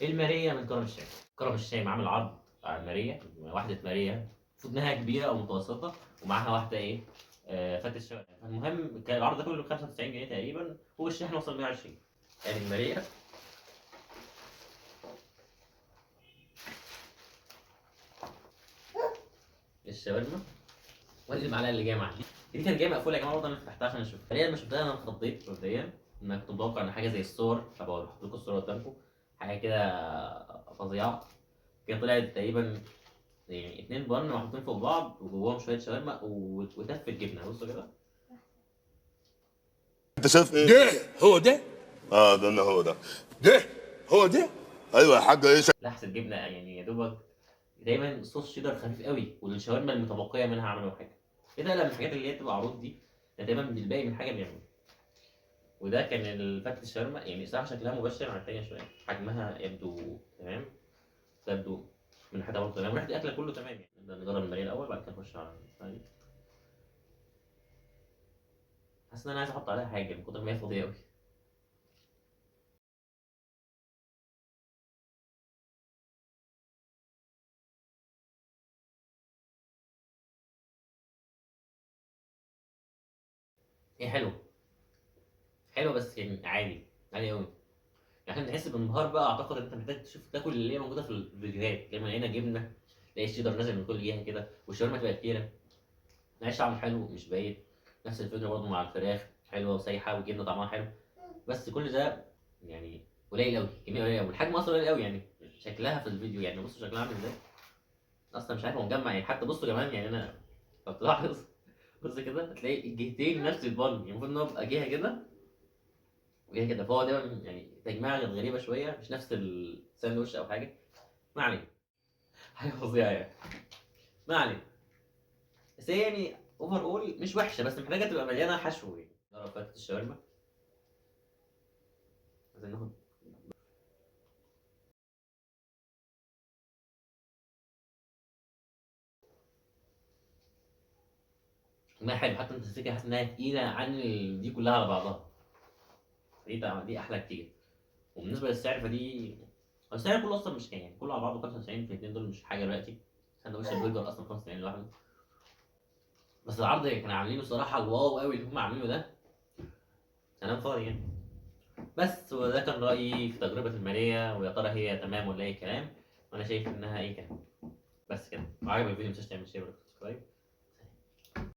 الماريه من كرم الشام. كرم الشام عامل عرض على الماريه، واحده ماريه المفروض انها كبيره او متوسطه، ومعاها واحده ايه، فتة شوارع. فالمهم كان العرض ده كله ب 95 جنيه تقريبا، والشحن وصل 120. يعني الماريه الشاورما، وادي المعلقه اللي جايه معاها دي كانت جايه مقفوله يا جماعه، برضه انا فتحتها عشان اشوف. فعليا لما شفتها انا اتخضيت مبدئيا، ان انا كنت متوقع ان حاجه زي الصور، هبقى بحط لكم الصور قدامكم، حاجه كده فظيعه. كانت طلعت تقريبا يعني اتنين بن محطوطين فوق بعض وجواهم شويه شاورما وتف الجبنه، بصوا كده. انت شايف ايه؟ ده هو ده اه ده هو ده. ده هو ده. ايوه يا حاجه ايه لحسه جبنه يعني يا دوبك، دايما صوص شيدر خفيف قوي، والشاورما المتبقيه منها عملوا حاجه. ايه ده؟ لما الحاجات اللي هي بتبقى عروض دي، ده دايما بالباقي من حاجه بيعملوا. وده كان فتة الشاورما، يعني صراحه شكلها مبشر عن التانية شويه، حجمها يبدو تمام، تبدو من حاجه برضه تمام، ريحه الاكل كله تمام. يعني نبدا نجرب الماريه الاول، بعد كده نخش على الثاني. حاسس ان انا عايز احط عليها حاجه من كتر ما هي فاضيه قوي. هي حلوه، حلوه بس يعني عادي، عادي قوي. يعني عشان تحس بالانبهار بقى، اعتقد انت محتاج تشوف تاكل اللي هي موجوده في الفيديوهات، لما لقينا جبنه، تلاقي الشيدر نازل من كل جهه كده، والشاورما تبقى كتيره، العيش طعمه حلو مش باين. نفس الفكره برضه مع الفراخ، حلوه وسايحه، والجبنه طعمها حلو. بس كل ده يعني قليل قوي، كميه قليله قوي، الحجم اصلا قليل قوي. يعني شكلها في الفيديو، يعني بصوا شكلها عامل ازاي، اصلا مش عارف هو مجمع يعني. حتى بصوا كمان، يعني انا لو تلاحظ بص كده هتلاقي الجهتين نفس البن، يعني المفروض ان هو يبقى جهه كده وجهه كده، فهو ده يعني تجميعه كانت غريبه شويه، مش نفس الساندوتش او حاجه. ما علينا. حاجه فظيعه يعني. ما علينا. بس هي يعني اوفر اول مش وحشه، بس محتاجه تبقى مليانه حشو. يعني جرب فتة الشاورما. عايزين ناخد. ما حلو، حتى انت تفتكر حاسس انها تقيله عن دي كلها على بعضها. دي احلى كتير. وبالنسبه للسعر فدي، السعر كله اصلا مش يعني كله على بعضه 95، في الاثنين دول مش حاجه دلوقتي. سندوتش البرجر اصلا 95 لوحده. بس العرض اللي كانوا عاملينه الصراحه الواو قوي اللي هم عاملينه ده، كلام فاضي يعني. بس وده كان رايي في تجربه الماليه، ويا ترى هي تمام ولا اي كلام. وانا شايف انها اي كلام. بس كده، لو عجبك الفيديو متنساش تعمل شير وسبسكرايب.